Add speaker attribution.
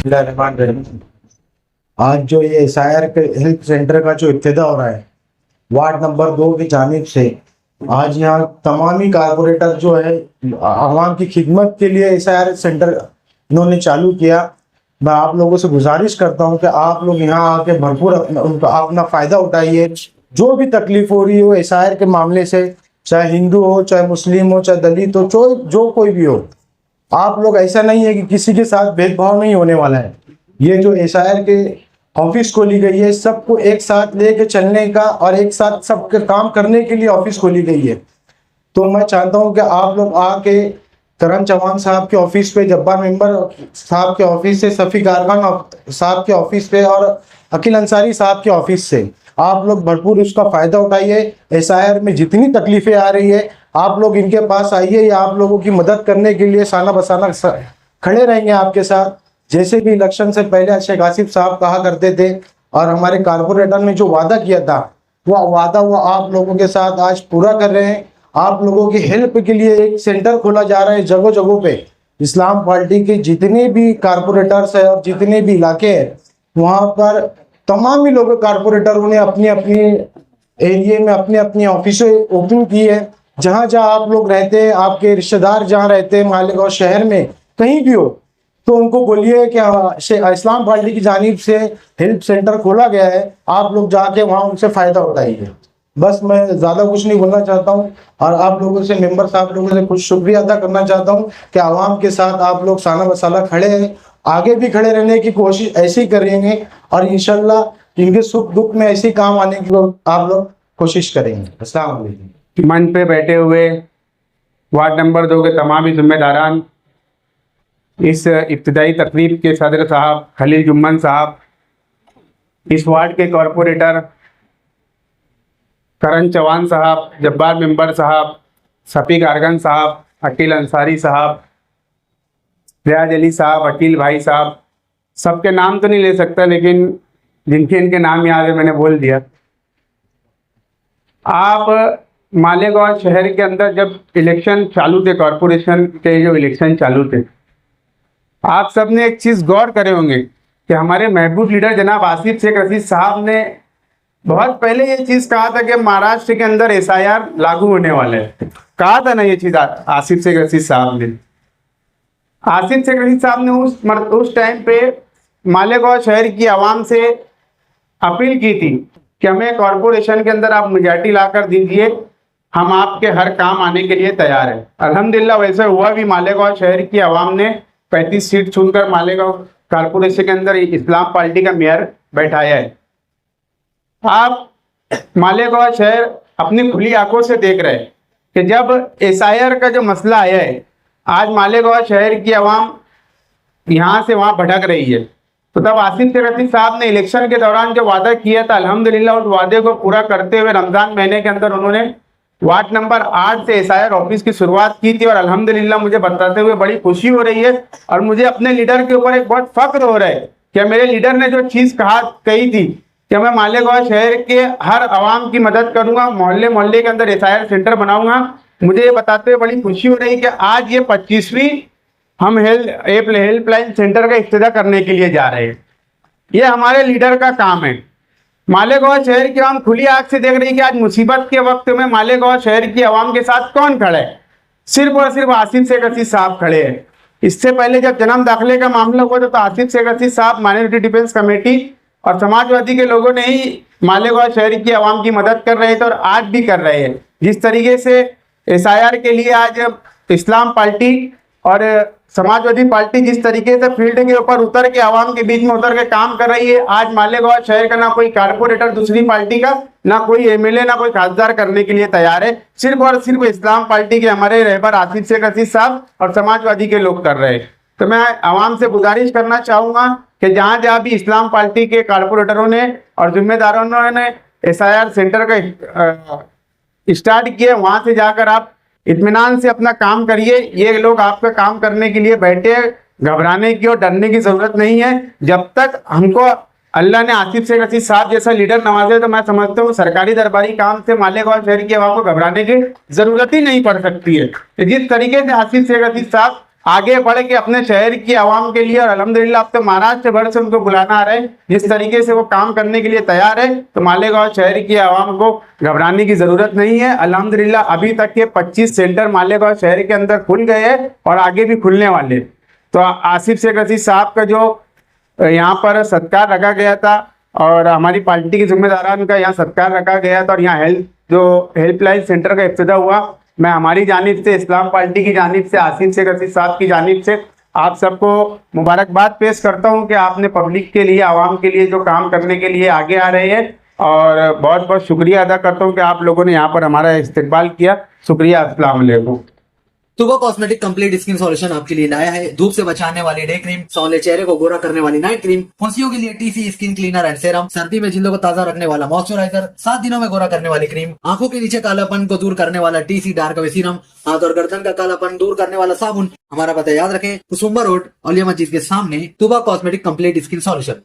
Speaker 1: बिस्मिल्लाहिर्रहमानिर्रहीम। आज जो ये एसआईआर के हेल्प सेंटर का जो इब्तिदा हो रहा है वार्ड नंबर 2 की जानिब से, आज यहाँ तमामी कारपोरेटर जो है आवाम की खिदमत के लिए एसआईआर सेंटर इन्होंने चालू किया। मैं आप लोगों से गुजारिश करता हूँ कि आप लोग यहाँ आके भरपूर उनका अपना फ़ायदा उठाइए। जो भी तकलीफ हो रही हो एसआईआर के मामले से, चाहे हिंदू हो, चाहे मुस्लिम हो, चाहे दलित हो, जो कोई भी हो, आप लोग, ऐसा नहीं है कि किसी के साथ भेदभाव नहीं होने वाला है। ये जो एसआईआर के ऑफिस खोली गई है, सबको एक साथ लेके चलने का और एक साथ सबके काम करने के लिए ऑफिस खोली गई है। तो मैं चाहता हूं कि आप लोग आके करण चौहान साहब के ऑफिस पे, जब्बार मेंबर साहब के ऑफिस से, सफ़ी कारखान साहब के ऑफिस पे और अकील अंसारी साहब के ऑफिस से आप लोग भरपूर उसका फ़ायदा उठाइए। एसआईआर में जितनी तकलीफ़ें आ रही है, आप लोग इनके पास आइए, या आप लोगों की मदद करने के लिए साना बसाना खड़े रहेंगे आपके साथ। जैसे कि इलेक्शन से पहले शेख आसिफ साहब कहा करते थे और हमारे कारपोरेटर ने जो वादा किया था, वह वादा वो आप लोगों के साथ आज पूरा कर रहे हैं। आप लोगों की हेल्प के लिए एक सेंटर खोला जा रहा है जगह जगहों पे। इस्लाम पार्टी के जितने भी कारपोरेटर्स है और जितने भी इलाके हैं, वहाँ पर तमाम ही लोगों कारपोरेटरों ने अपनी अपनी एरिया में अपने अपने ऑफिसें ओपन की है। जहाँ जहाँ आप लोग रहते हैं, आपके रिश्तेदार जहाँ रहते हैं, मालेगांव शहर में कहीं भी हो, तो उनको बोलिए कि इस्लाम पार्टी की जानिब से हेल्प सेंटर खोला गया है, आप लोग जाके वहाँ उनसे फ़ायदा उठाइए। बस मैं ज़्यादा कुछ नहीं बोलना चाहता हूँ, और आप लोगों से, मेंबर साहब लोगों से कुछ शुक्रिया अदा करना चाहता हूँ कि आवाम के साथ आप लोग साना बसाला खड़े हैं। आगे भी खड़े रहने की कोशिश ऐसे ही करेंगे, और इंशाल्लाह इनके सुख दुख में ऐसे ही काम आने की आप लोग कोशिश करेंगे। अस्सलाम वालेकुम।
Speaker 2: मंच पे बैठे हुए वार्ड नंबर 2 के तमाम ही जिम्मेदारान, इस इब्तिदाई तकरीब के सदर साहब खलील जुम्मन साहब, इस वार्ड के कॉरपोरेटर करण चौहान साहब, जब्बार मेंबर साहब, सफ़ी कारगन साहब, अकील अंसारी साहब, रियाज अली साहब, अकील भाई साहब, सबके नाम तो नहीं ले सकता, लेकिन जिनके इनके नाम याद है मैंने बोल दिया। आप मालेगांव शहर के अंदर जब इलेक्शन चालू थे, कॉरपोरेशन के जो इलेक्शन चालू थे, आप सब ने एक चीज़ गौर करे होंगे कि हमारे महबूब लीडर जनाब आसिफ शेख रशीद साहब ने बहुत पहले ये चीज़ कहा था कि महाराष्ट्र के अंदर एसआईआर लागू होने वाला है। कहा था ना ये चीज़ आसिफ शेख रशीद साहब ने। आसिफ शेख रशीद साहब ने उस टाइम पे मालेगांव शहर की आवाम से अपील की थी कि हमें कॉरपोरेशन के अंदर आप मेजॉरिटी लाकर दीजिए, हम आपके हर काम आने के लिए तैयार हैं। अल्हम्दुलिल्लाह वैसे हुआ भी। मालेगांव शहर की आवाम ने 35 सीट चुनकर मालेगांव कॉरपोरेशन के अंदर इस्लाम पार्टी का मेयर बैठाया है। आप मालेगांव शहर अपनी खुली आंखों से देख रहे हैं कि जब एसआईआर का जो मसला आया है, आज मालेगांव शहर की आवाम यहाँ से वहाँ भटक रही है। तो तब आसिफ शेख रशीद साहब ने इलेक्शन के दौरान जो वादा किया था, अल्हम्दुलिल्लाह उस वादे को पूरा करते हुए रमज़ान महीने के अंदर उन्होंने वार्ड नंबर 8 से एसआईआर ऑफिस की शुरुआत की थी। और अल्हम्दुलिल्लाह मुझे बताते हुए बड़ी खुशी हो रही है, और मुझे अपने लीडर के ऊपर एक बहुत फख्र हो रहा है कि मेरे लीडर ने जो चीज़ कही थी कि मैं मालेगांव शहर के हर आवाम की मदद करूंगा, मोहल्ले मोहल्ले के अंदर एसआईआर सेंटर बनाऊंगा। मुझे ये बताते हुए बड़ी खुशी हो रही है कि आज ये 25वीं हम हेल्पलाइन सेंटर का इफ्तिताह करने के लिए जा रहे हैं। ये हमारे लीडर का काम है। मालेगांव शहर की आवाम खुली आंख से देख रही है कि आज मुसीबत के वक्त में मालेगांव शहर की आवाम के साथ कौन खड़ा है? सिर्फ और सिर्फ आसिफ शेख रशीद साहब खड़े हैं। इससे पहले जब जन्म दाखिले का मामला हुआ था, तो आसिफ शेख रशीद साहब, माइनॉरिटी डिफेंस कमेटी और समाजवादी के लोगों ने ही मालेगांव शहर की आवाम की मदद कर रहे थे, और आज भी कर रहे हैं। जिस तरीके से एसआईआर के लिए आज इस्लाम पार्टी और समाजवादी पार्टी जिस तरीके से फील्ड के ऊपर उतर के आवाम के बीच में उतर के काम कर रही है, आज मालेगांव शहर का ना कोई कारपोरेटर दूसरी पार्टी का, ना कोई एमएलए, ना कोई खासदार करने के लिए तैयार है। सिर्फ और सिर्फ इस्लाम पार्टी के हमारे रहबर आसिफ शेख रशीद साहब और समाजवादी के लोग कर रहे हैं। तो मैं आवाम से गुजारिश करना चाहूँगा कि जहाँ जहाँ भी इस्लाम पार्टी के कारपोरेटरों ने और जिम्मेदारों ने एसआईआर सेंटर का स्टार्ट किया, वहाँ से जाकर आप इत्मीनान से अपना काम करिए। ये लोग आपका काम करने के लिए बैठे, घबराने की और डरने की जरूरत नहीं है। जब तक हमको अल्लाह ने आसिफ शेख रशीद साहब जैसा लीडर नवाजे, तो मैं समझता हूँ सरकारी दरबारी काम से मालेगांव शहर की आवाम को घबराने की जरूरत ही नहीं पड़ सकती है। जिस तरीके से आसिफ शेख रशीद साहब आगे बढ़ के अपने शहर की आवाम के लिए, और अल्हम्दुलिल्लाह अब तो महाराष्ट्र भर से उनको बुलाना आ रहा है, जिस तरीके से वो काम करने के लिए तैयार है, तो मालेगांव शहर की आवाम को घबराने की जरूरत नहीं है। अल्हम्दुलिल्लाह अभी तक के 25 सेंटर मालेगांव शहर के अंदर खुल गए हैं और आगे भी खुलने वाले। तो आसिफ शेख अजीज साहब का जो यहाँ पर सत्कार रखा गया था और हमारी पार्टी के जिम्मेदारान का यहाँ सत्कार रखा गया था, और यहाँ हेल्पलाइन सेंटर का इफ्तिताह हुआ, मैं हमारी जानिब से, इस्लाम पार्टी की जानिब से, आसिफ शेख अजीज साहब की जानिब से आप सबको मुबारकबाद पेश करता हूँ कि आपने पब्लिक के लिए, आवाम के लिए जो काम करने के लिए आगे आ रहे हैं, और बहुत बहुत शुक्रिया अदा करता हूँ कि आप लोगों ने यहाँ पर हमारा इस्तकबाल किया। शुक्रिया, अस्सलाम वालेकुम।
Speaker 3: तुबा कॉस्मेटिक कंप्लीट स्किन सॉल्यूशन आपके लिए लाया है धूप से बचाने वाली डे क्रीम, सौंदर्य चेहरे को गोरा करने वाली नाइट क्रीम, फुंसियों के लिए TC skin cleaner and serum, सर्दी में जिल्दों को ताजा रखने वाला मॉइस्चराइजर, 7 दिनों में गोरा करने वाली क्रीम, आंखों के नीचे कालापन को दूर करने वाला टीसी डार्क वे सीरम, हाथ और गर्दन का कालापन दूर करने वाला साबुन। हमारा पता याद रखें, कुसुम्बा रोड, औलिया मस्जिद के सामने, तुबा कॉस्मेटिक कंप्लीट स्किन सॉल्यूशन।